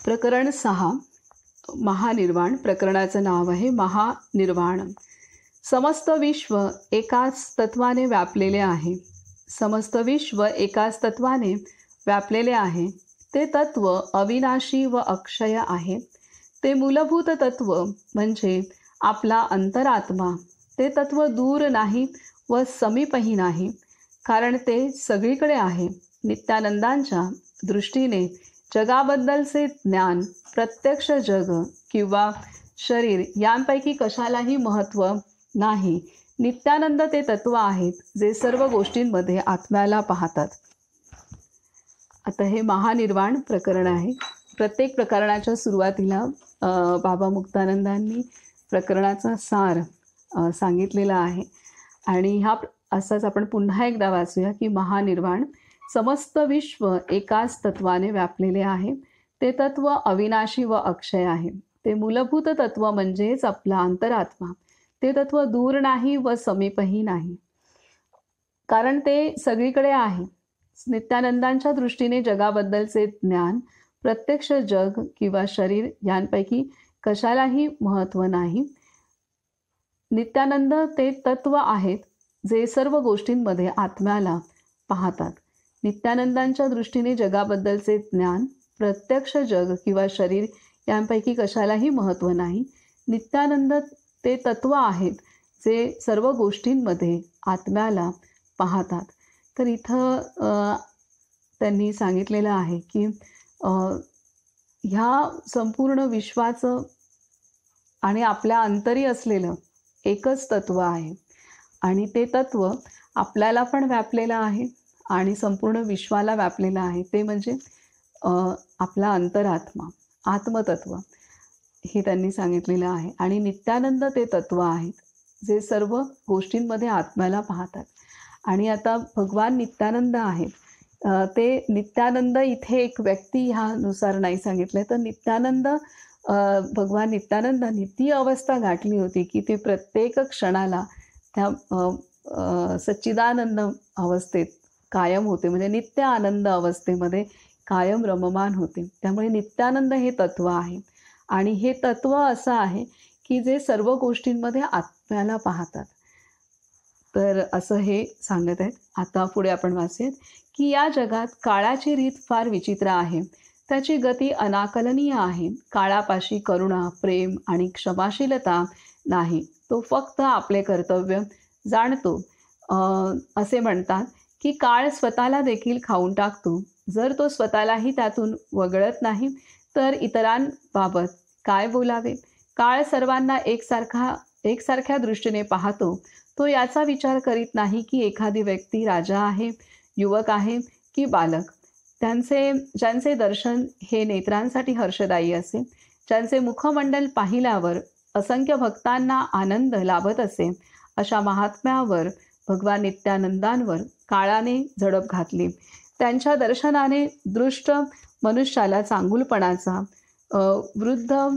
प्रकरण 6 महानिर्वाण. प्रकरणाचं नाव आहे महानिर्वाण. समस्त विश्व एकाच तत्वाने व्यापलेले आहे. समस्त विश्व एकाच तत्वाने व्यापलेले आहे. ते तत्व अविनाशी व अक्षय आहे. ते मूलभूत तत्व म्हणजे आपला अंतरात्मा. ते तत्व दूर नाही व समीपही नाही, कारण ते सगळीकडे आहे. नित्यानंदांच्या दृष्टीने जगाबद्दलचे ज्ञान, प्रत्यक्ष जग किंवा शरीर यांपैकी कशालाही महत्त्व नाही. नित्यानंद ते तत्व आहेत जे सर्व गोष्टींमध्ये आत्म्याला पाहतात. आता हे महानिर्वाण प्रकरण आहे. प्रत्येक प्रकरणाच्या सुरुवातीला बाबा मुक्तानंदांनी प्रकरणाचा सार सांगितलेला आहे. आणि असाच आपण पुन्हा एकदा वाचूया की महानिर्वाण. समस्त विश्व एकाच तत्वाने व्यापलेले आहे. ते तत्व अविनाशी व अक्षय आहे. ते मूलभूत तत्व म्हणजेच आपला अंतरात्मा. ते तत्व दूर नाही व समीपही नाही, कारण ते सगळीकडे आहे. नित्यानंदांच्या दृष्टीने जगाबद्दलचे ज्ञान, प्रत्यक्ष जग किंवा शरीर यांपैकी कशालाही महत्त्व नाही. नित्यानंद ते तत्व आहेत जे सर्व गोष्टींमध्ये आत्म्याला पाहतात. नित्यानंदांच्या दृष्टीने जगाबद्दलचे ज्ञान, प्रत्यक्ष जग किंवा शरीर यांपैकी कशालाही महत्त्व नाही. नित्यानंद ते तत्व आहेत जे सर्व गोष्टींमध्ये आत्म्याला पाहतात. तर इथं त्यांनी सांगितलेलं आहे की ह्या संपूर्ण विश्वाचं आणि आपल्या अंतरी असलेलं एकच तत्व आहे. आणि ते तत्व आपल्याला पण व्यापलेलं आहे आणि संपूर्ण विश्वाला व्यापलेलं आहे. ते म्हणजे आपला अंतरात्मा, आत्मतत्व हे त्यांनी सांगितलेलं आहे. आणि नित्यानंद ते तत्व आहेत जे सर्व गोष्टींमध्ये आत्म्याला पाहतात. आणि आता भगवान नित्यानंद आहेत. ते नित्यानंद इथे एक व्यक्ती ह्यानुसार नाही सांगितलं. तर नित्यानंद, भगवान नित्यानंदांनी ती अवस्था गाठली होती की ते प्रत्येक क्षणाला त्या सच्चिदानंद अवस्थेत कायम होते. म्हणजे नित्य आनंद अवस्थेमध्ये कायम रममान होते. त्यामुळे नित्यानंद हे तत्व आहे. आणि हे तत्व असं आहे की जे सर्व गोष्टींमध्ये आत्म्याला पाहतात. तर असं हे सांगत आहेत. आता पुढे आपण वाचूयात की या जगात काळाची रीत फार विचित्र आहे. त्याची गती अनाकलनीय आहे. काळापाशी करुणा, प्रेम आणि क्षमाशीलता नाही. तो फक्त आपले कर्तव्य जाणतो. असे म्हणतात की काळ स्वतःला देखील खाऊन टाकतो. जर तो स्वतःलाही त्यातून वगळत नाही तर इतरांबाबत काय बोलावे. काळ सर्वांना एकसारख्या दृष्टीने पाहतो. तो याचा विचार करीत नाही की एखादी व्यक्ती राजा आहे, युवक आहे की बालक. ज्यांचे दर्शन हे नेत्रांसाठी हर्षदायी असे, ज्यांचे मुखमंडल पाहिल्यावर असंख्य भक्तांना आनंद लाभत असे, अशा महात्म्यावर भगवान नित्यानंदांवर काळाने झडप घातली. त्यांच्या दर्शनाने दृष्ट मनुष्याला चांगुलपणाचा, बद्ध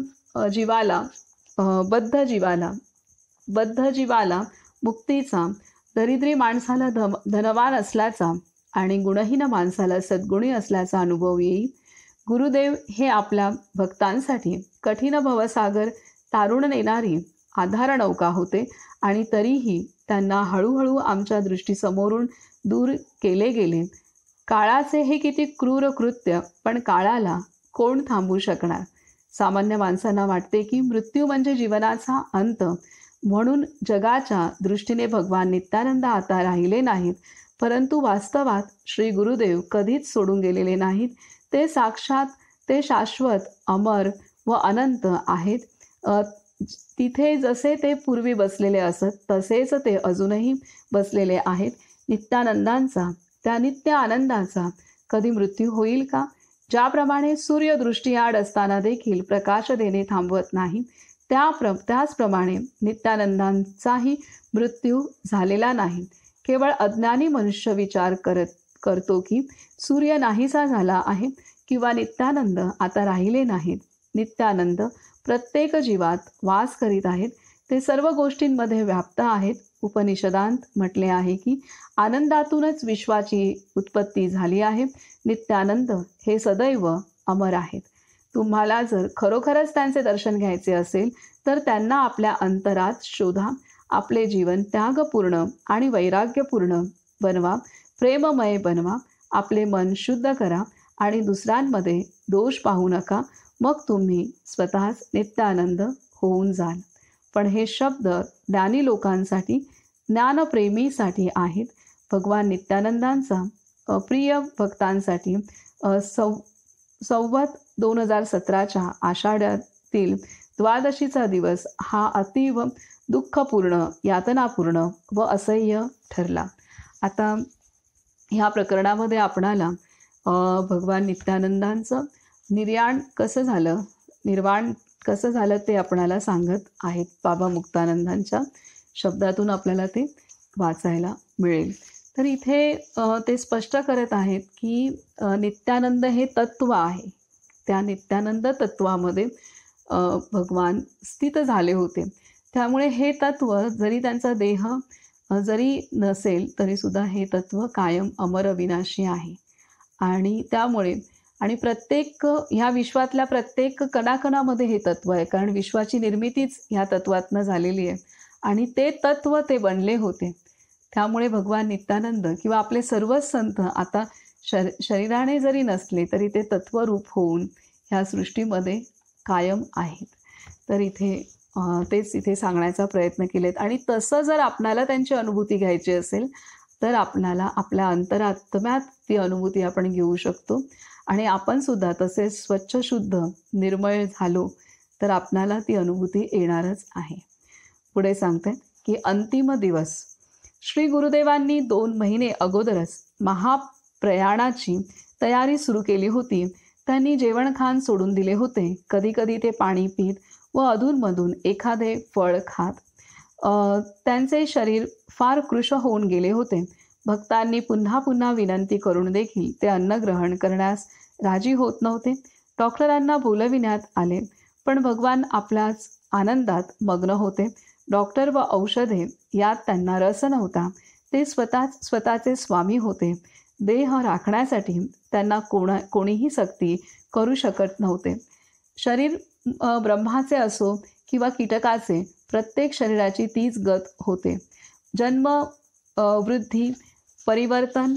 जीवाला मुक्तीचा, दरिद्री माणसाला धनवान असल्याचा आणि गुणहीन माणसाला सद्गुणी असल्याचा अनुभव येईल. गुरुदेव हे आपल्या भक्तांसाठी कठीण भवसागर तारून नेणारी आधार नौका होते आणि तरीही त्यांना हळूहळू आमच्या दृष्टीसमोरून दूर केले गेले. काळाचे हे किती क्रूर कृत्य, पण काळाला कोण थांबवू शकणार. सामान्य माणसांना वाटते की मृत्यू म्हणजे जीवनाचा अंत. म्हणून जगाच्या दृष्टीने भगवान नित्यानंद आता राहिले नाहीत, परंतु वास्तवात श्री गुरुदेव कधीच सोडून गेलेले नाहीत. ते साक्षात, ते शाश्वत, अमर व अनंत आहेत. तिथे जसे ते पूर्वी बसलेले असत तसेच ते अजूनही बसलेले आहेत. नित्यानंदांचा, त्या नित्य आनंदाचा कधी मृत्यू होईल का? ज्याप्रमाणे सूर्य दृष्टीआड असताना देखील प्रकाश देणे थांबवत नाही, त्याचप्रमाणे नित्यानंदांचाही मृत्यू झालेला नाही. केवळ अज्ञानी मनुष्य विचार करतो की सूर्य नाहीसा झाला आहे किंवा नित्यानंद आता राहिले नाहीत. नित्यानंद प्रत्येक जीवात वास करीत आहेत. ते सर्व गोष्टींमध्ये व्याप्त आहेत. उपनिषदांत म्हटले आहे की आनंदातूनच विश्वाची उत्पत्ती झाली आहे. नित्यानंद हे सदैव अमर आहेत. तुम्हाला जर खरोखरच त्यांचे दर्शन घ्यायचे असेल तर त्यांना आपल्या अंतरात शोधा. आपले जीवन त्यागपूर्ण आणि वैराग्यपूर्ण बनवा, प्रेममय बनवा. आपले मन शुद्ध करा आणि दुसऱ्यांमध्ये दोष पाहू नका. मग तुम्ही स्वतःच नित्यानंद होऊन जाल. पण हे शब्द ज्ञानी लोकांसाठी, ज्ञानप्रेमीसाठी आहेत. भगवान नित्यानंदांचा प्रिय भक्तांसाठी संवत 2017च्या आषाढ्यातील द्वादशीचा दिवस हा अतीव दुःखपूर्ण, यातनापूर्ण व असह्य ठरला. आता ह्या प्रकरणामध्ये आपणाला भगवान नित्यानंदांचं निर्वाण कसं झालं ते आपणाला सांगत आहेत. बाबा मुक्तानंदांच्या शब्दातून आपल्याला ते वाचायला मिळेल. तर इथे ते स्पष्ट करत आहेत की नित्यानंद हे तत्त्व आहे. त्या नित्यानंद तत्त्वामध्ये भगवान स्थित झाले होते. त्यामुळे हे तत्त्व जरी त्यांचा देह जरी नसेल तरीसुद्धा हे तत्त्व कायम अमर अविनाशी आहे. आणि त्यामुळे प्रत्येक ह्या विश्वातल्या प्रत्येक कणाकणामध्ये हे तत्त्व आहे. कारण विश्वाची निर्मितीच ह्या तत्त्वातनं झालेली आहे आणि ते तत्त्व ते बनले होते. त्यामुळे भगवान नित्यानंद किंवा आपले सर्वच संत आता शरीराने जरी नसले तरी ते तत्त्वरूप होऊन ह्या सृष्टीमध्ये कायम आहेत. तर तेच इथे सांगण्याचा प्रयत्न केलेत. आणि तसं जर आपणाला त्यांची अनुभूती घ्यायची असेल तर आपल्याला आपल्या अंतरात्म्यात ती अनुभूती आपण घेऊ शकतो. आणि आपण सुद्धा तसे स्वच्छ शुद्ध निर्मळ झालो तर आपणाला ती अनुभूती येणारच आहे. पुढे सांगतात की अंतिम दिवस. श्री गुरुदेवांनी 2 महिने अगोदरच महाप्रयाणाची तयारी सुरू केली होती. त्यांनी जेवणखान सोडून दिले होते. कधीकधी ते पाणी पीत व अधूनमधून एखादे फळ खात. त्यांचे शरीर फार कृश होऊन गेले होते. भक्तांनी पुन्हा पुन्हा विनंती करून देखील ते अन्न ग्रहण करण्यास राजी होत नव्हते. डॉक्टरांना बोलविण्यात आले पण भगवान आपल्याच आनंदात मग्न होते. डॉक्टर व औषधे यात त्यांना रस नव्हता. ते स्वतःचे स्वामी होते. देह राखण्यासाठी त्यांना कोणीही सक्ती करू शकत नव्हते. शरीर ब्रह्माचे असो किंवा कीटकाचे, प्रत्येक शरीराची तीच गत होते. जन्म, वृद्धी, परिवर्तन,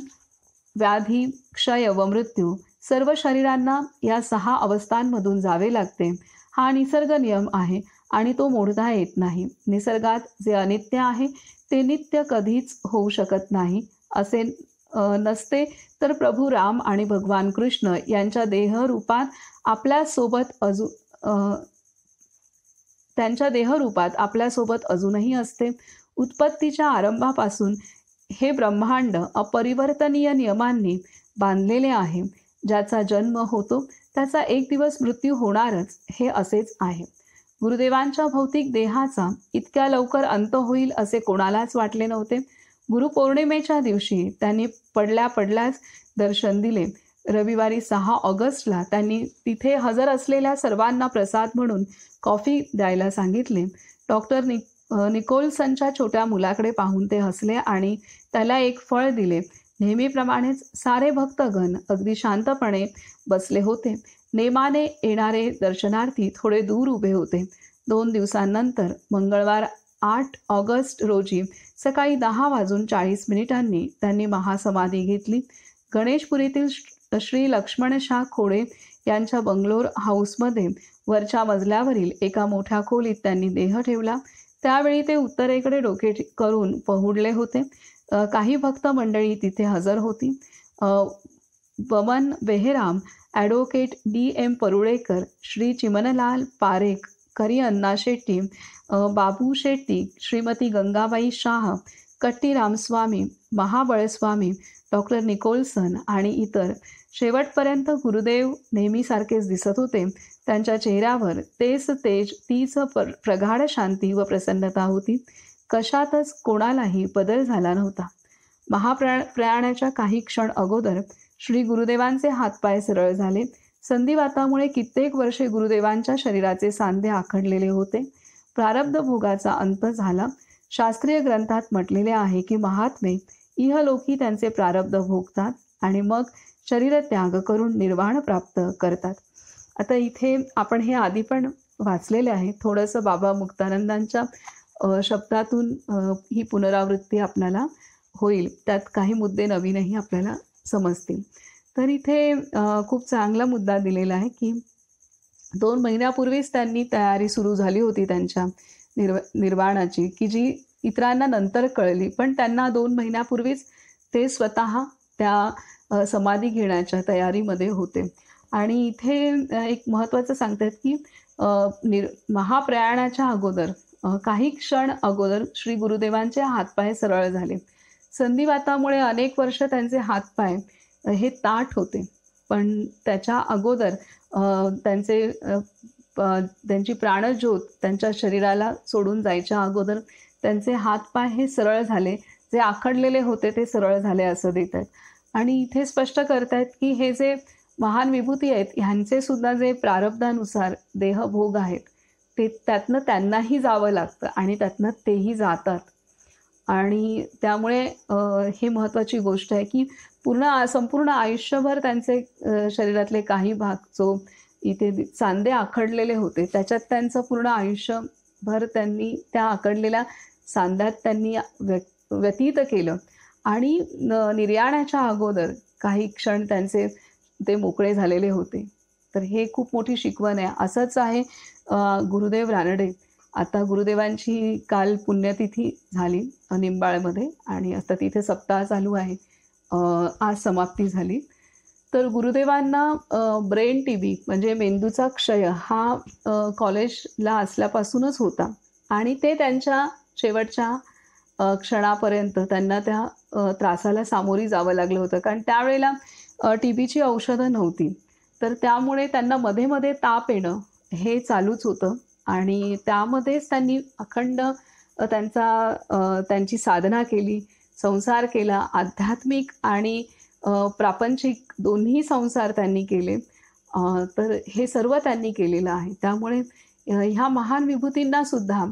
व्याधी, क्षय व मृत्यू सर्व शरीरांना या 6 अवस्थांमधून जावे लागते. हा निसर्ग नियम आहे आणि तो मोडता येत नाही. निसर्गात जे अनित्य आहे ते नित्य कधीच होऊ शकत नाही. असे नसते तर प्रभू राम आणि भगवान कृष्ण यांच्या देहरूपात आपल्यासोबत अजूनही असते. उत्पत्तीच्या आरंभापासून हे ब्रह्मांड अपरिवर्तनीय नियमांनी बांधलेले आहे. ज्याचा जन्म होतो त्याचा एक दिवस मृत्यू होणारच, हे असेच आहे. गुरुदेवांच्या भौतिक देहाचा इतक्या लवकर अंत होईल असे कोणालाच वाटले नव्हते. गुरुपौर्णिमेच्या दिवशी त्यांनी पडल्याच दर्शन दिले. रविवारी 6 ऑगस्टला त्यांनी तिथे हजर असलेल्या सर्वांना प्रसाद म्हणून कॉफी द्यायला सांगितले. डॉक्टर निकोल्सनच्या छोट्या मुलाकडे पाहून ते हसले आणि त्याला एक फळ दिले. नेहमीप्रमाणेच सारे भक्तगण अगदी शांतपणे बसले होते. नेमाने येणारे दर्शनार्थी थोडे दूर उभे होते. 2 दिवसांनंतर मंगळवार 8 ऑगस्ट रोजी सकाळी 10:40 त्यांनी महासमाधी घेतली. गणेशपुरीतील श्री लक्ष्मणशाह खोडे यांच्या बंगलोर हाऊसमध्ये वरच्या मजल्यावरील एका मोठ्या खोलीत त्यांनी देह ठेवला. त्यावेळी ते उत्तरेकडे डोके करून पहुडले होते. काही भक्त मंडळी तिथे हजर होती. Boman Behram, advocate D.M. परुळेकर, श्री चिमनलाल पारेख, करी अण्णा शेट्टी, बाबू शेट्टी, श्रीमती गंगाबाई शाह, कट्टी रामस्वामी, महाबळस्वामी, डॉक्टर निकोल्सन आणि इतर. शेवटपर्यंत गुरुदेव नेहमीसारखेच दिसत होते. त्यांच्या चेहऱ्यावर तेच तेज, तीच प्रगाढ शांती व प्रसन्नता होती. कशातच कोणालाही बदल झाला नव्हता. महाप्रयाणाच्या काही क्षण अगोदर श्री गुरुदेवांचे हातपाय सरळ झाले. संधिवातामुळे कित्येक वर्षे गुरुदेवांच्या शरीराचे सांधे आखडलेले होते. प्रारब्ध भोगाचा अंत झाला. शास्त्रीय ग्रंथात म्हटलेले आहे की महात्मे इहलोकी त्यांचे प्रारब्ध भोगतात आणि मग शरीरत्याग करून निर्वाण प्राप्त करतात. आता इथे आपण हे आधी पण वाचलेले आहे. थोडंसं बाबा मुक्तानंदांच्या शब्दातून ही पुनरावृत्ती आपल्याला होईल. त्यात काही मुद्दे नवीनही आपल्याला समजतील. तर इथे खूप चांगला मुद्दा दिलेला आहे, की 2 महिन्यापूर्वीच त्यांनी तयारी सुरू झाली होती त्यांच्या निर्वाणाची, की जी इतरांना नंतर कळली. पण त्यांना 2 महिन्यापूर्वीच ते स्वतः त्या समाधी घेण्याच्या तयारीमध्ये होते. आणि इथे एक महत्त्वाचं सांगतायत, की महाप्रयाणाच्या अगोदर काही क्षण अगोदर श्री गुरुदेवांचे हातपाय सरळ झाले. संधिवातामुळे अनेक वर्ष त्यांचे हातपाय हे ताठ होते. पण त्याच्या अगोदर त्यांची प्राणज्योत त्यांच्या शरीराला सोडून जायच्या अगोदर त्यांचे हातपाय हे सरळ झाले. जे आखडलेले होते ते सरळ झाले असं देत आहेत. आणि इथे स्पष्ट करतायत, की हे जे महान विभूती आहेत ह्यांचे सुद्धा जे प्रारब्धानुसार देहभोग आहेत ते त्यातनं त्यांनाही जावं लागतं आणि त्यातनं तेही जातात. आणि त्यामुळे हे महत्त्वाची गोष्ट आहे, की संपूर्ण आयुष्यभर त्यांचे शरीरातले काही भाग जो इथे सांधे आखडलेले होते त्याच्यात त्यांचं पूर्ण आयुष्यभर त्यांनी त्या आखडलेल्या सांध्यात त्यांनी व्यतीत केलं. आणि निर्याणाच्या अगोदर काही क्षण ते मोकळे झालेले होते. तर हे खूप मोठी शिकवण आहे. असंच आहे गुरुदेव रानडे. आता गुरुदेवांची काल पुण्यतिथी झाली निंबाळमध्ये आणि आता तिथे सप्ताह चालू आहे. आज समाप्ती झाली. तर गुरुदेवांना ब्रेन टीबी म्हणजे मेंदूचा क्षय हा कॉलेजला असल्यापासूनच होता आणि ते त्यांच्या शेवटच्या क्षणापर्यंत त्यांना त्या त्रासाला सामोरी जावं लागलं होतं. कारण त्यावेळेला टीबीची औषधं नव्हती. तर त्यामुळे त्यांना मध्ये ताप येणं हे चालूच होतं आणि त्यामध्येच त्यांनी अखंड त्यांची साधना केली, संसार केला, आध्यात्मिक आणि प्रापंचिक दोन्ही संसार त्यांनी केले. तर हे सर्व त्यांनी केलेलं आहे. त्यामुळे ह्या महान विभूतींना सुद्धा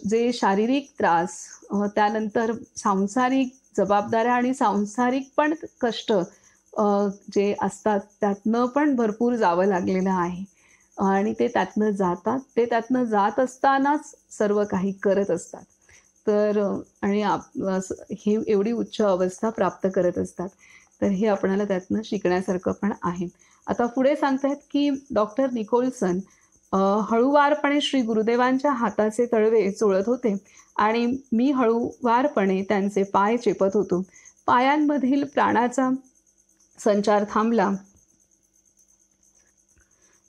जे शारीरिक त्रास त्यानंतर सांसारिक जबाबदाऱ्या आणि सांसारिक पण कष्ट जे असतात त्यातनं पण भरपूर जावं लागलेलं आहे आणि ते त्यातनं जातात. ते त्यातनं जात असतानाच सर्व काही करत असतात. तर आणि हे एवढी उच्च अवस्था प्राप्त करत असतात. तर हे आपल्याला त्यातनं शिकण्यासारखं पण आहे. आता पुढे सांगतायत, की डॉक्टर निकोलसन हळूवारपणे श्री गुरुदेवांच्या हाताचे तळवे चोळत होते आणि मी हळूवारपणे त्यांचे पाय चेपत होतो. पायांमधील प्राणाचा संचार थांबला.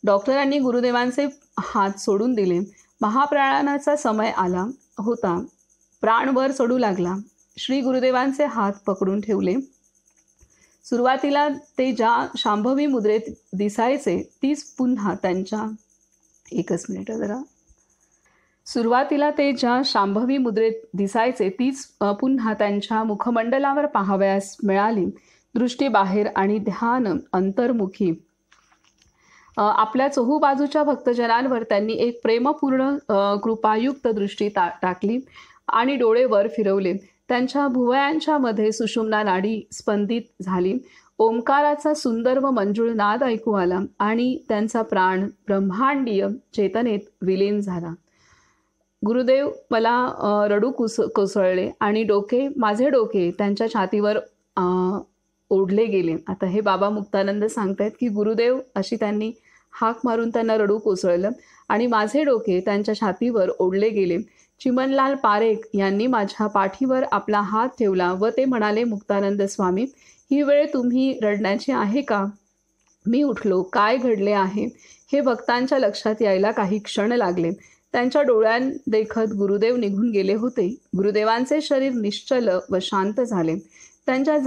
डॉक्टरांनी गुरुदेवांचे हात सोडून दिले. महाप्रयाणाचा समय आला होता. प्राण वर चढू लागला. श्री गुरुदेवांचे हात पकडून ठेवले. सुरुवातीला ते ज्या शांभवी मुद्रेत दिसायचे तीच पुन्हा त्यांच्या सुरुवातीला ते ज्या शांभवी मुद्रेत दिसायचे तीच पुन्हा त्यांच्या मुखमंडलावर पाहावयास मिळाली. दृष्टी बाहेर आणि ध्यान अंतर्मुखी. आपल्या चोहूबाजूच्या भक्तजनांवर त्यांनी एक प्रेमपूर्ण कृपायुक्त दृष्टी टाकली आणि डोळे वर फिरवले. त्यांच्या भुवयांच्या मध्ये सुषुम्ना नाडी स्पंदित झाली. ओंकाराचा सुंदर व मंजूळ नाद ऐकू आला आणि त्यांचा प्राण ब्रह्मांडीय चेतनेत विलीन झाला. गुरुदेव मला रडू कोसळले आणि माझे डोके त्यांच्या छातीवर ओढले गेले. आता हे बाबा मुक्तानंद सांगतायत, की गुरुदेव अशी त्यांनी हाक मारून त्यांना रडू कोसळलं आणि माझे डोके त्यांच्या छातीवर ओढले गेले. चिमनलाल पारेख यांनी माझ्या पाठीवर आपला हात ठेवला व ते म्हणाले, मुक्तानंद स्वामी, ही वेळ तुम्ही रडण्याची आहे का? मी उठलो. काय घडले आहे हे भक्तांच्या लक्षात यायला काही क्षण लागले. त्यांच्या डोळ्यांदेखत गुरुदेव निघून गेले होते. गुरुदेवांचे शरीर निश्चल व शांत झाले. त्यांच्या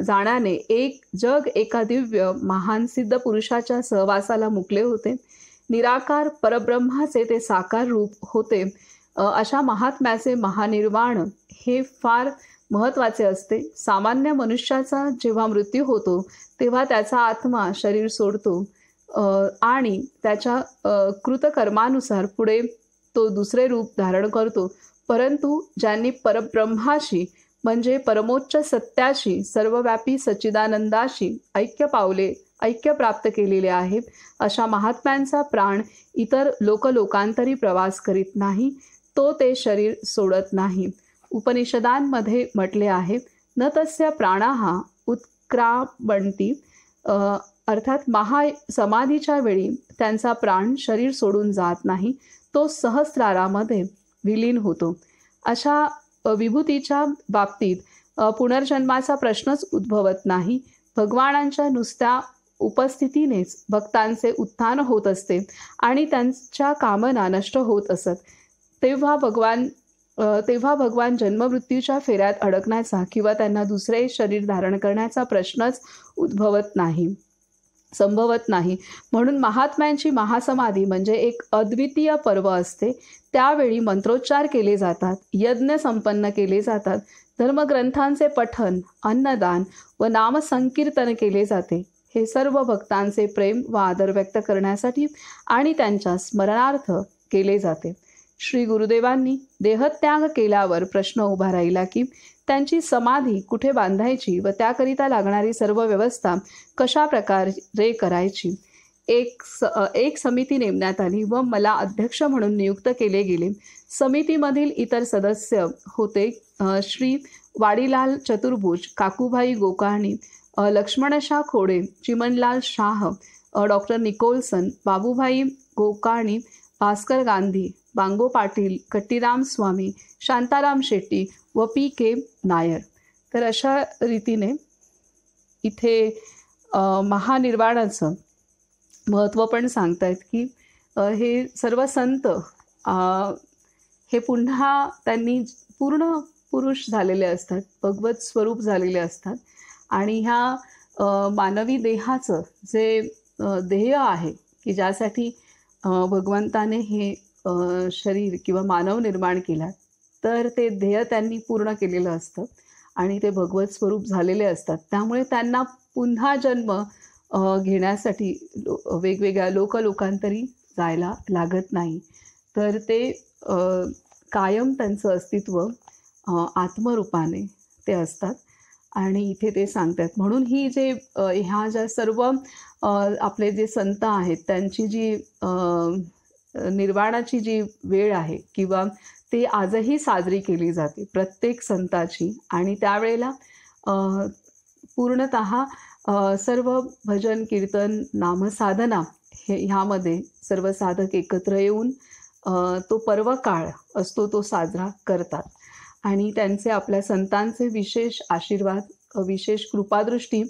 जाण्याने एक जग एका दिव्य महान सिद्ध पुरुषाच्या सहवासाला मुकले होते. निराकार परब्रह्माचे ते साकार रूप होते. अशा महात्म्याचे महानिर्वाण हे फार महत्त्वाचे असते. सामान्य मनुष्याचा जेव्हा मृत्यू होतो तेव्हा त्याचा आत्मा शरीर सोडतो आणि त्याच्या कृतकर्मानुसार पुढे तो दुसरे रूप धारण करतो. परंतु ज्यांनी परब्रह्माशी म्हणजे परमोच्च सत्याशी सर्वव्यापी सच्चिदानंदाशी ऐक्य पावले ऐक्य प्राप्त केलेले आहे अशा महात्म्यांचा प्राण इतर लोकांतरी प्रवास करीत नाही, तो ते शरीर सोडत नाही. उपनिषदांमध्ये म्हटले आहे, न तस्य प्राणाः उत्क्रामन्ति, अर्थात महासमाधीच्या वेळी त्यांचा प्राण शरीर सोडून जात नाही, तो सहस्रारामध्ये विलीन होतो. अशा विभूतीच्या बाबतीत पुनर्जन्माचा प्रश्नच उद्भवत नाही. भगवानांच्या नुसत्या उपस्थितीनेच भक्तांचे उत्थान होत असते आणि त्यांच्या कामना नष्ट होत असत. तेव्हा भगवान जन्ममृत्यूच्या फेऱ्यात अडकण्याचा किंवा त्यांना दुसरे शरीर धारण करण्याचा प्रश्नच संभवत नाही. म्हणून महात्म्यांची महासमाधी म्हणजे एक अद्वितीय पर्व असते. त्यावेळी मंत्रोच्चार केले जातात, यज्ञ संपन्न केले जातात, धर्मग्रंथांचे पठन, अन्नदान व नामसंकीर्तन केले जाते. हे सर्व भक्तांचे प्रेम व आदर व्यक्त करण्यासाठी आणि त्यांच्या स्मरणार्थ केले जाते. श्री गुरुदेवांनी देहत्याग केल्यावर प्रश्न उभा राहिला की त्यांची समाधी कुठे बांधायची व त्याकरिता लागणारी सर्व व्यवस्था कशा प्रकारे करायची. एक समिती नेमण्यात आली व मला अध्यक्ष म्हणून नियुक्त केले गेले. समितीमधील इतर सदस्य होते श्री वाडीलाल चतुर्भुज, काकूभाई गोकाणी, लक्ष्मणशाह खोडे, चिमनलाल शाह, डॉक्टर निकोलसन, बाबूभाई गोकाणी, भास्कर गांधी, बांगो पाटील, कट्टीराम स्वामी, शांताराम शेट्टी व पी.के. नायर. तर अशा रीतीने इथे महानिर्वाणाचं महत्त्व पण सांगतायत की हे सर्व संत हे पुन्हा त्यांनी पूर्ण पुरुष झालेले असतात, भगवत स्वरूप झालेले असतात आणि ह्या मानवी देहाचं जे ध्येय आहे की ज्यासाठी भगवंताने हे शरीर किंवा मानव निर्माण केला, तर ते ध्येय त्यांनी पूर्ण केलेलं असतं आणि ते भगवत स्वरूप झालेले असतात. त्यामुळे त्यांना पुन्हा जन्म घेण्यासाठी वेगवेगळ्या लोकांतरी जायला लागत नाही. तर ते कायम त्यांचं अस्तित्व आत्मरूपाने ते असतात आणि इथे ते सांगतात. म्हणून ही जे ह्या ज्या सर्व आपले जे संत आहेत त्यांची जी निर्वाणाची जी वेळ आहे किंवा ती आजही साजरी केली जाते प्रत्येक संताची. आणि त्यावेळेला पूर्णतः सर्व भजन कीर्तन नामसाधना ह्यामध्ये सर्व साधक एकत्र येऊन तो पर्व काळ असतो तो साजरा करतात आणि त्यांचे आपल्या संतांचे विशेष आशीर्वाद, विशेष कृपादृष्टी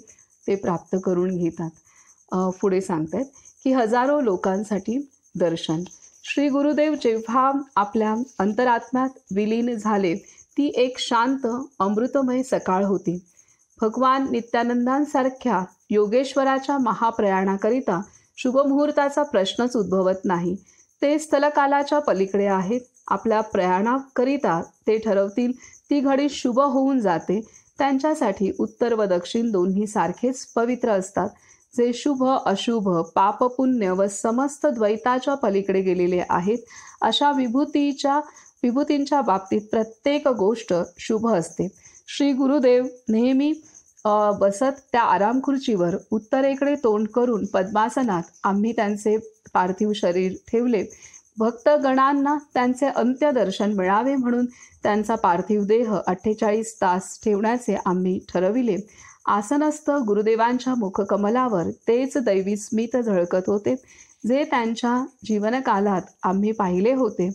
ते प्राप्त करून घेतात. पुढे सांगतात की हजारो लोकांसाठी दर्शन. श्री गुरुदेव जेव्हा आपल्या अंतरात्म्यात विलीन झाले ती एक शांत अमृतमय सकाळ होती. भगवान नित्यानंदांसारख्या योगेश्वराच्या महाप्रयाणाकरिता शुभमुहूर्ताचा प्रश्नच उद्भवत नाही. ते स्थलकालाच्या पलीकडे आहेत. आपल्या प्रयाणाकरिता ते ठरवतील ती घडी शुभ होऊन जाते. त्यांच्यासाठी उत्तर व दक्षिण दोन्ही सारखेच पवित्र असतात. जे शुभ अशुभ पाप पुण्य व समस्त द्वैताच्या पलीकडे गेलेले आहेत अशा विभूतींच्या बाबतीत प्रत्येक गोष्ट शुभ असते. श्री गुरुदेव नेहमी बसत त्या आराम खुर्चीवर उत्तरेकडे तोंड करून पद्मासनात आम्ही त्यांचे पार्थिव शरीर ठेवले. भक्तगणांना त्यांचे अंत्यदर्शन मिळावे म्हणून त्यांचा पार्थिव देह 48 तास ठेवण्याचे आम्ही ठरविले. आसनस्थ गुरुदेवांच्या मुखकमलावर तेच दैवी स्मित झळकत होते जे त्यांच्या जीवनकालात आम्ही पाहिले होते.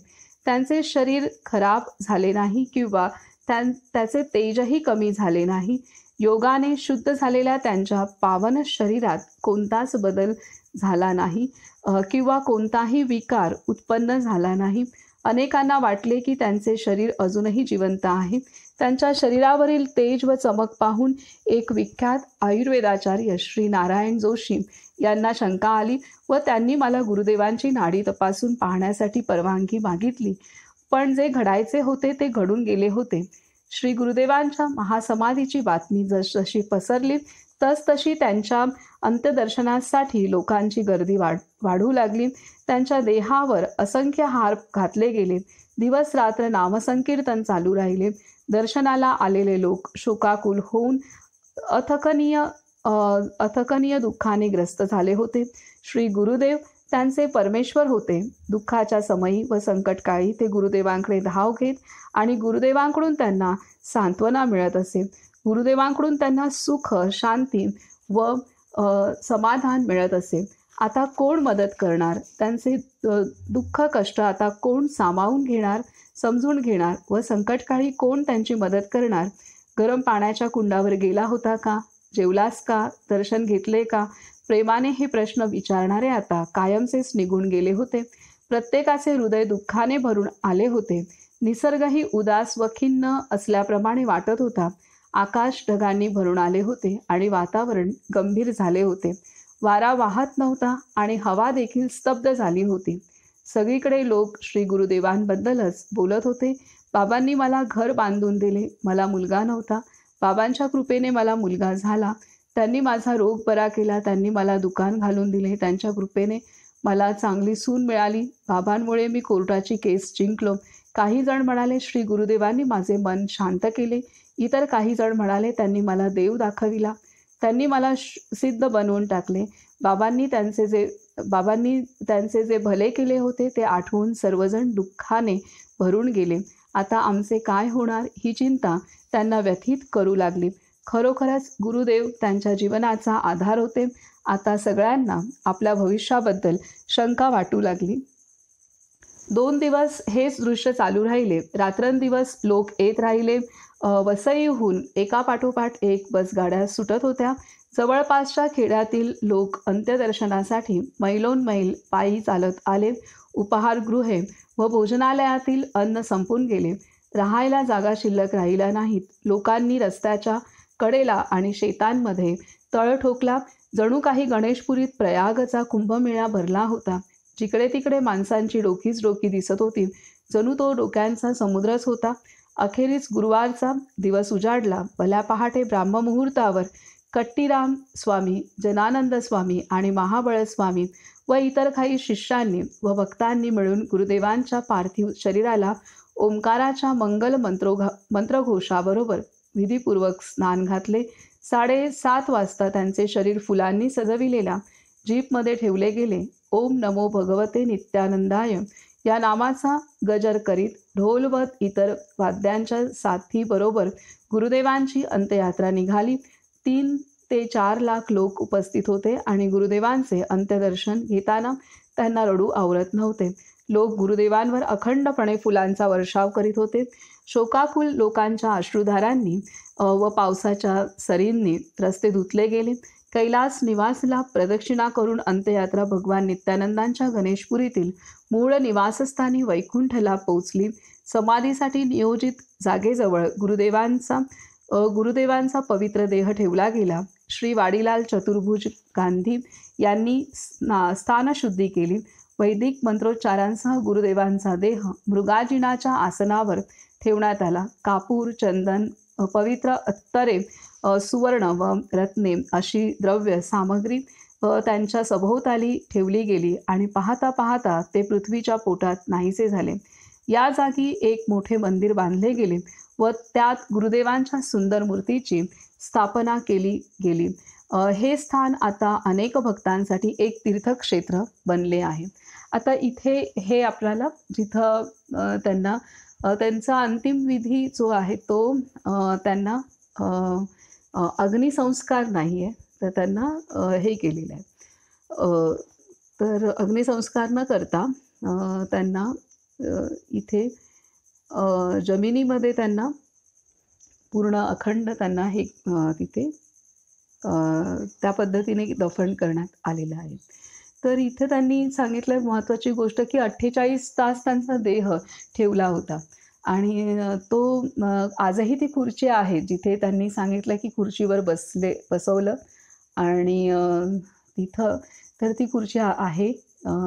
त्यांचे शरीर खराब झाले नाही किंवा त्याचे तेजही कमी झाले नाही. योगाने शुद्ध झालेल्या त्यांच्या पावन शरीरात कोणताच बदल झाला नाही किंवा कोणताही विकार उत्पन्न झाला नाही. अनेकांना वाटले की त्यांचे शरीर अजूनही जिवंत आहे. त्यांच्या शरीरावरील तेज व चमक पाहून एक विख्यात आयुर्वेदाचार्य श्री नारायण जोशी यांना शंका आली व त्यांनी मला गुरुदेवांची नाडी तपासून पाहण्यासाठी परवानगी मागितली. पण जे घडायचे होते ते घडून गेले होते. श्री गुरुदेवांच्या महासमाधीची बातमी जसजशी पसरली तसतशी त्यांच्या अंत्यदर्शनासाठी लोकांची गर्दी वाढू लागली. त्यांच्या देहावर असंख्य हार घातले गेले. दिवस रात्र नामसंकीर्तन चालू राहिले. दर्शनाला आलेले लोक शोकाकुल होऊन अथकनीय अथकनीय दुःखाने ग्रस्त झाले होते. श्री गुरुदेव त्यांचे परमेश्वर होते. दुःखाच्या समयी व संकटकाळी ते गुरुदेवांकडे धाव घेत आणि गुरुदेवांकडून त्यांना सांत्वना मिळत असे. गुरुदेवांकडून त्यांना सुख, शांती व समाधान मिळत असे. आता कोण मदत करणार? त्यांचे दुःख कष्ट आता कोण सामावून घेणार, समजून घेणार व संकटकाळी कोण त्यांची मदत करणार? गरम पाण्याच्या कुंडावर गेला होता का? जेवलास का? दर्शन घेतले का? प्रेमाने हे प्रश्न विचारणारे आता कायमचेच निघून गेले होते. प्रत्येकाचे हृदय दुःखाने भरून आले होते. निसर्गही उदास व खिन्न असल्याप्रमाणे वाटत होता. आकाश ढगांनी भरून आले होते आणि वातावरण गंभीर झाले होते. वारा वाहत नव्हता आणि हवा देखील स्तब्ध झाली होती. सगळीकडे लोक श्री गुरुदेवांबद्दलच बोलत होते. बाबांनी मला घर बांधून दिले. मला मुलगा नव्हता. बाबांच्या कृपेने मला मुलगा झाला. त्यांनी माझा रोग बरा केला. त्यांनी मला दुकान घालून दिले. त्यांच्या कृपेने मला चांगली सून मिळाली. बाबांमुळे मी कोर्टाची केस जिंकलो. काही जण म्हणाले श्री गुरुदेवांनी माझे मन शांत केले. इतर काही जण म्हणाले त्यांनी मला देव दाखविला. त्यांनी मला सिद्ध बनवून टाकले. बाबांनी त्यांचे जे भले केले होते ते आठवून सर्वजण दुःखाने भरून गेले. आता आमचे काय होणार ही चिंता त्यांना व्यथित करू लागली. खरोखरच गुरुदेव त्यांच्या जीवनाचा आधार होते. आता सगळ्यांना आपल्या भविष्याबद्दल शंका वाटू लागली. 2 दिवस हेच दृश्य चालू राहिले. रात्रंदिवस लोक येत राहिले. वसईहून एकापाठोपाठ एक बसगाड्या सुटत होत्या. जवळपासच्या खेड्यातील लोक अंत्यदर्शनासाठी मैलोनमैल पायी चालत आले. उपाहारगृहे व भोजनालयातील अन्न संपून गेले. राहायला जागा शिल्लक राहिल्या नाहीत. लोकांनी रस्त्याच्या कडेला आणि शेतांमध्ये तळ ठोकला. जणू काही गणेशपुरीत प्रयागचा कुंभमेळा भरला होता. जिकडे तिकडे माणसांची डोकीच डोकी दिसत होती. जणू तो डोक्यांचा समुद्रच होता. अखेरीस गुरुवारचा दिवस उजाडला. भल्या पहाटे ब्राह्ममुहूर्तावर कट्टीराम स्वामी, जनानंद स्वामी आणि महाबळस्वामी व इतर काही शिष्यांनी व भक्तांनी मिळून गुरुदेवांच्या पार्थिव शरीराला ओंकाराच्या मंगल मंत्रघोषाबरोबर विधीपूर्वक स्नान घातले. 7:30 वाजता त्यांचे शरीर फुलांनी सजविलेल्या जीपमध्ये ठेवले गेले. ओम नमो भगवते नित्यानंदाय या नामाचा गजर करीत ढोल व इतर वाद्यांच्या साथीबरोबर गुरुदेवांची अंत्ययात्रा निघाली. 3 ते 4 लाख लोक उपस्थित होते आणि गुरुदेवांचे अंत्यदर्शन घेताना त्यांना रडू आवरत नव्हते. लोक गुरुदेवांवर अखंडपणे फुलांचा वर्षाव करीत होते. शोकाकुल लोकांच्या अश्रुधारांनी व पावसाच्या सरींनी रस्ते धुतले गेले. कैलास निवासला प्रदक्षिणा करून अंत्ययात्रा भगवान नित्यानंदांच्या गणेशपुरीतील मूळ निवासस्थानी वैकुंठला पोचली. समाधीसाठी नियोजित जागेजवळ गुरुदेवांचा पवित्र देह ठेवला गेला. श्री वाडीलाल चतुर्भुज गांधी यांनी स्थानशुद्धी केली. वैदिक मंत्रोच्चारांसह गुरुदेवांचा देह मृगाजिनाच्या आसनावर ठेवण्यात आला. कापूर, चंदन, पवित्र अत्तरे, सुवर्ण व रत्ने अशी द्रव्य सामग्री त्यांच्या सभोवताली ठेवली गेली आणि पाहता पाहता ते पृथ्वीच्या पोटात नाहीसे झाले. या जागी एक मोठे मंदिर बांधले गेले व त्यात गुरुदेवांच्या सुंदर मूर्तीची स्थापना केली गेली. हे स्थान आता अनेक भक्तांसाठी एक तीर्थक्षेत्र बनले आहे. आता इथे हे आपल्याला जिथं त्यांना त्यांचा अंतिम विधी जो आहे तो त्यांना अग्निसंस्कार नाही आहे, तर त्यांना हे केलेलं आहे. तर अग्निसंस्कार न करता त्यांना इथे जमिनीमध्ये त्यांना पूर्ण अखंड त्यांना हे तिथे त्या पद्धतीने दफन करण्यात आलेलं आहे. तर इथे त्यांनी सांगितलं महत्त्वाची गोष्ट की 48 तास त्यांचा देह ठेवला होता आणि तो आजही ती खुर्ची आहे जिथे त्यांनी सांगितलं की खुर्चीवर बसवलं आणि तिथं तर ती खुर्ची आहे,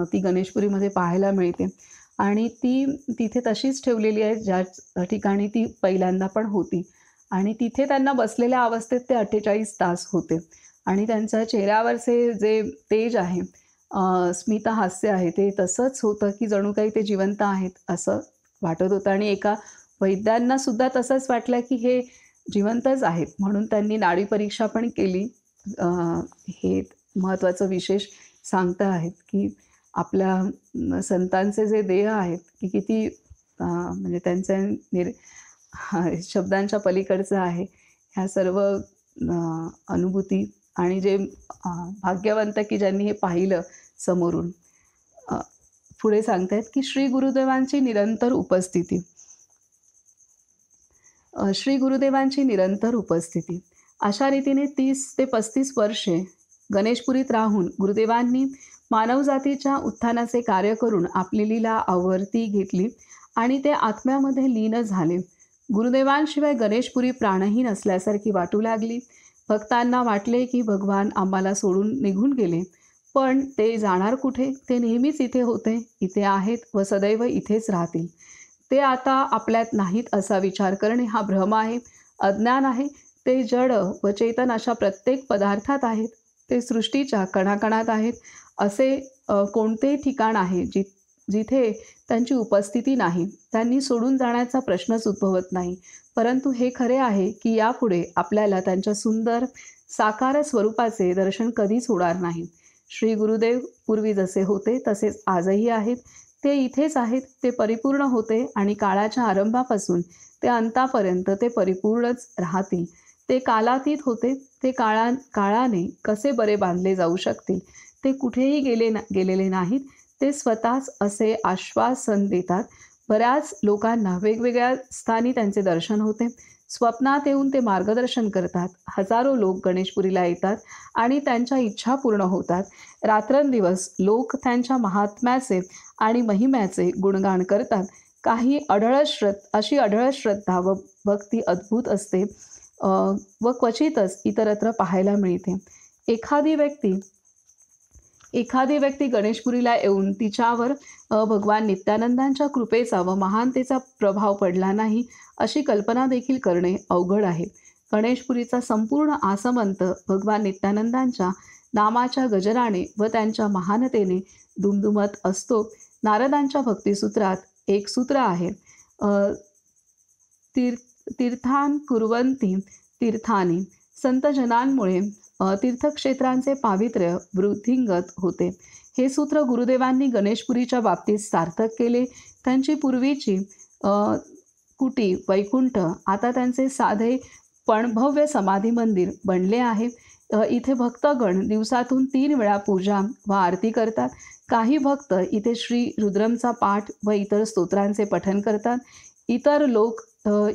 ती गणेशपुरीमध्ये पाहायला मिळते आणि ती तिथे तशीच ठेवलेली आहे ज्या ठिकाणी ती पहिल्यांदा पण होती आणि तिथे त्यांना बसलेल्या अवस्थेत ते 48 तास होते आणि त्यांच्या चेहऱ्यावरचे जे तेज आहे, स्मितहास्य आहे, ते तसंच होतं की जणू काही ते जिवंत आहेत असं वाटत होतं आणि एका वैद्यांना सुद्धा तसंच वाटलं की हे जिवंतच आहेत. म्हणून त्यांनी नाडी परीक्षा पण केली हे महत्त्वाचं विशेष सांगता आहेत, की आपल्या संतांचे जे देह आहेत, की किती म्हणजे त्यांच्या शब्दांच्या पलीकडचं आहे. ह्या सर्व अनुभूती आणि जे भाग्यवंत की ज्यांनी हे पाहिलं समोरून. अ, पुढे सांगतायत, की श्री गुरुदेवांची निरंतर उपस्थिती. श्री गुरुदेवांची निरंतर उपस्थिती. अशा रीतीने 30 ते 35 वर्षे गणेशपुरीत राहून गुरुदेवांनी मानवजातीच्या उत्थानाचे कार्य करून आपली लीला आवर्ती घेतली आणि ते आत्म्यामध्ये लीन झाले. गुरुदेवांशिवाय गणेशपुरी प्राणहीन असल्यासारखी वाटू लागली. भक्तांना वाटले की भगवान आम्हाला सोडून निघून गेले. पण ते जाणार कुठे? ते नेहमीच इथे होते, इथे आहेत व सदैव इथेच राहतील. ते आता आपल्यात नाहीत असा विचार करणे हा भ्रम आहे, अज्ञान आहे. ते जड व चेतन अशा प्रत्येक पदार्थात आहेत. ते सृष्टीच्या कणाकणात आहेत. असे कोणते ठिकाण आहे जिथे त्यांची उपस्थिती नाही. त्यांनी सोडून जाण्याचा प्रश्नच उद्भवत नाही. परंतु हे खरे आहे की यापुढे आपल्याला त्यांच्या सुंदर साकार स्वरूपाचे दर्शन कधीच होणार नाही. श्री गुरुदेव पूर्वी जसे होते तसेच आजही आहेत. ते इथेच आहेत. ते परिपूर्ण होते आणि काळाच्या आरंभापासून ते अंतापर्यंत ते परिपूर्णच राहतील. ते कालातीत होते. ते काळाने कसे बरे बांधले जाऊ शकतील. ते कुठेही गेलेले नाहीत. ते स्वतःच असे आश्वासन देतात. बऱ्याच लोकांना वेगवेगळ्या स्थानी त्यांचे दर्शन होते. स्वप्नात येऊन ते मार्गदर्शन करतात. हजारो लोक गणेशपुरीला येतात आणि त्यांच्या इच्छा पूर्ण होतात. रात्रंदिवस लोक त्यांच्या महात्म्याचे आणि महिम्याचे गुणगान करतात. अशी अढळ श्रद्धा व भक्ती अद्भुत असते व क्वचितच इतरत्र पाहायला मिळते. एखादी व्यक्ती गणेशपुरीला येऊन तिच्यावर भगवान नित्यानंदांच्या कृपेचा व महानतेचा प्रभाव पडला नाही अशी कल्पना देखील करणे अवघड आहे. गणेशपुरीचा संपूर्ण आसमंत भगवान नित्यानंदांच्या नामाच्या गजराने व त्यांच्या महानतेने दुमदुमत असतो. नारदांच्या भक्तिसूत्रात एक सूत्र आहे, तीर्थान कुर्वन्ति तीर्थानी. संतजनांमुळे तीर्थक्षेत्रांचे पावित्र्य वृद्धिंगत होते. हे सूत्र गुरुदेवांनी गणेशपुरीच्या बाबतीत सार्थक केले. त्यांची पूर्वीची कुटी वैकुंठ आता त्यांचे साधे पण भव्य समाधी मंदिर बनले आहे. इथे भक्तगण दिवसातून 3 वेळा पूजा व आरती करतात. काही भक्त इथे श्री रुद्रमचा पाठ व इतर स्तोत्रांचे पठण करतात. इतर लोक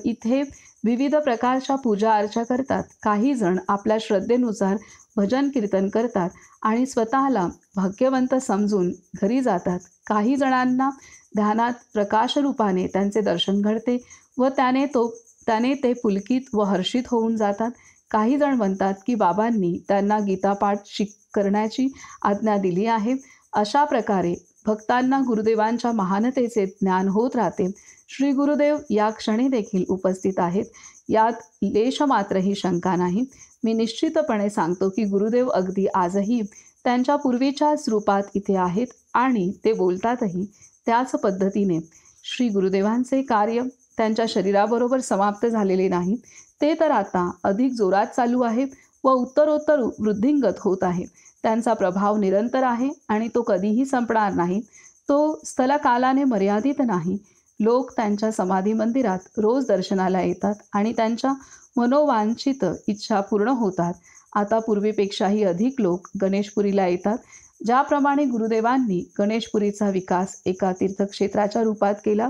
इथे विविध प्रकारच्या पूजा अर्चा करतात. काही जण आपल्या श्रद्धेनुसार भजन कीर्तन करतात आणि स्वतःला भाग्यवंत समजून घरी जातात. काही जणांना ध्यानात प्रकाशरूपाने त्यांचे दर्शन घडते व त्याने ते पुलकित व हर्षित होऊन जातात. काही जण म्हणतात की बाबांनी त्यांना गीतापाठ करण्याची आज्ञा दिली आहे. अशा प्रकारे भक्तांना गुरुदेवांच्या महानतेचे ज्ञान होत राहते. श्री गुरुदेव या क्षणी देखील उपस्थित आहेत, यात लेशमात्रही शंका नाही. मी निश्चितपणे सांगतो की गुरुदेव अगदी आजही त्यांच्या पूर्वीच्याच रूपात इथे आहेत आणि ते बोलतातही त्याच पद्धतीने. श्री गुरुदेवांचे कार्य त्यांच्या शरीराबरोबर समाप्त झालेले नाही. ते तर आता अधिक जोरात चालू आहे व उत्तरोत्तर वृद्धिंगत होत आहे. त्यांचा प्रभाव निरंतर आहे आणि तो कधीही संपणार नाही. तो स्थलकालाने मर्यादित नाही. लोक त्यांच्या समाधी मंदिरात रोज दर्शनाला येतात आणि त्यांच्या मनोवांछित इच्छा पूर्ण होतात. आता पूर्वीपेक्षाही अधिक लोक गणेशपुरीला येतात. ज्याप्रमाणे गुरुदेवांनी गणेशपुरीचा विकास एका तीर्थक्षेत्राच्या रूपात केला,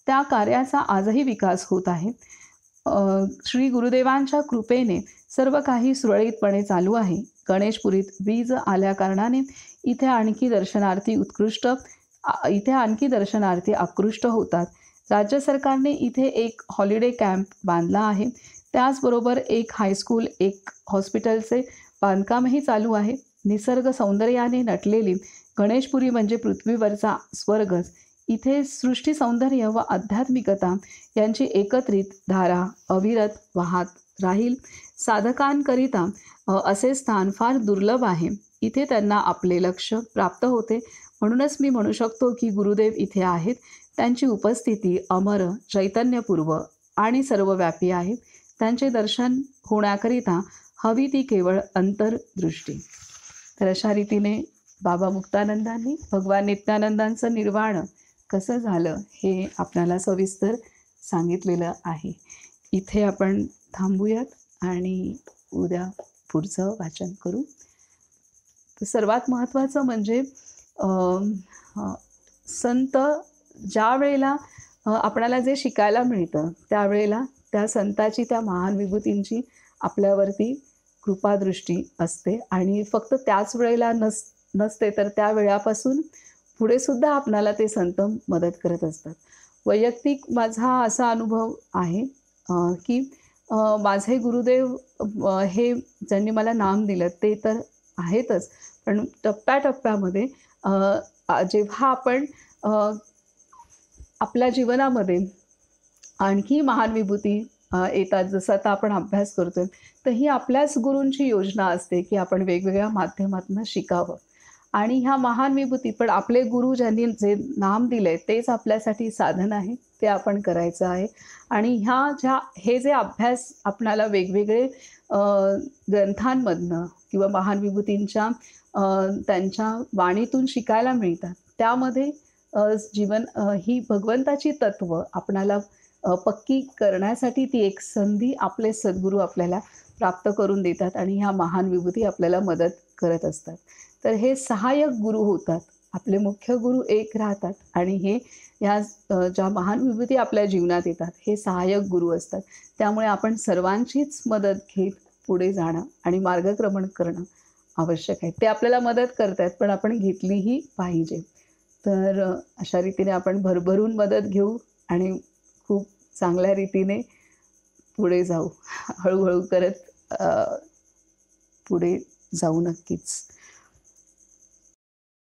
त्या कार्याचा आजही विकास होत आहे. श्री गुरुदेवांच्या कृपेने सर्व काही सुरळीतपणे चालू आहे. गणेशपुरीत वीज आल्याकारणाने इथे आणखी दर्शनार्थी आकृष्ट होतात. राज्य सरकारने इथे एक हॉलिडे कॅम्प बांधला आहे. त्याचबरोबर एक हायस्कूल, एक हॉस्पिटलचे बांधकामही चालू आहे. निसर्ग सौंदर्याने नटलेली गणेशपुरी म्हणजे पृथ्वीवरचा स्वर्गच. इथे सृष्टी सौंदर्य व आध्यात्मिकता यांची एकत्रित धारा अविरत वाहत राहील. साधकांकरिता असे स्थान फार दुर्लभ आहे. इथे त्यांना आपले लक्ष प्राप्त होते. म्हणूनच मी म्हणू शकतो की गुरुदेव इथे आहेत. त्यांची उपस्थिती अमर, चैतन्यपूर्व आणि सर्वव्यापी आहे. त्यांचे दर्शन होण्याकरिता हवी ती केवळ अंतर्दृष्टी. तर अशा रीतीने बाबा मुक्तानंदांनी भगवान नित्यानंदांचं निर्वाण कसं झालं हे आपल्याला सविस्तर सांगितलेलं आहे. इथे आपण थांबूयात आणि उद्या पुढचं वाचन करू. तर सर्वात महत्त्वाचं म्हणजे संत ज्या वेळेला आपल्याला जे शिकायला मिळतं त्यावेळेला त्या संताची, त्या महान विभूतींची आपल्यावरती कृपादृष्टी असते आणि फक्त त्याच वेळेला नसते, तर त्या वेळापासून पुढे सुद्धा आपणाला ते संत मदत करत असतात. वैयक्तिक माझा असा अनुभव आहे की माझे गुरुदेव हे ज्यांनी मला नाम दिलं ते तर आहेतच, पण टप्प्याटप्प्यामध्ये जेव्हा आपण आपल्या जीवनामध्ये आणखी महान विभूती येतात, जसं आता आपण अभ्यास करतोय, तर ही आपल्याच गुरूंची योजना असते की आपण वेगवेगळ्या माध्यमातून शिकावं. आणि ह्या महान विभूती पण आपले गुरु ज्यांनी जे नाम दिलंय तेच आपल्यासाठी साधन आहे, ते आपण करायचं आहे. आणि हे जे अभ्यास आपणाला वेगवेगळे ग्रंथांमधनं किंवा महान विभूतींच्या त्यांच्या वाणीतून शिकायला मिळतात, त्यामध्ये ही भगवंताची तत्त्व आपणाला पक्की करण्यासाठी ती एक संधी आपले सद्गुरू आपल्याला प्राप्त करून देतात आणि ह्या महान विभूती आपल्याला मदत करत असतात. तर हे सहाय्यक गुरु होतात, आपले मुख्य गुरु एक राहतात आणि हे ह्या ज्या महान विभूती आपल्या जीवनात येतात हे सहाय्यक गुरु असतात. त्यामुळे आपण सर्वांचीच मदत घेत पुढे जाणं आणि मार्गक्रमण करणं आवश्यक आहे. ते आपल्याला मदत करतात, पण आपण घेतलीही पाहिजे. तर अशा रीतीने आपण भरभरून मदत घेऊ आणि खूप चांगल्या रीतीने पुढे जाऊ. हळूहळू करत पुढे जाऊ नक्कीच.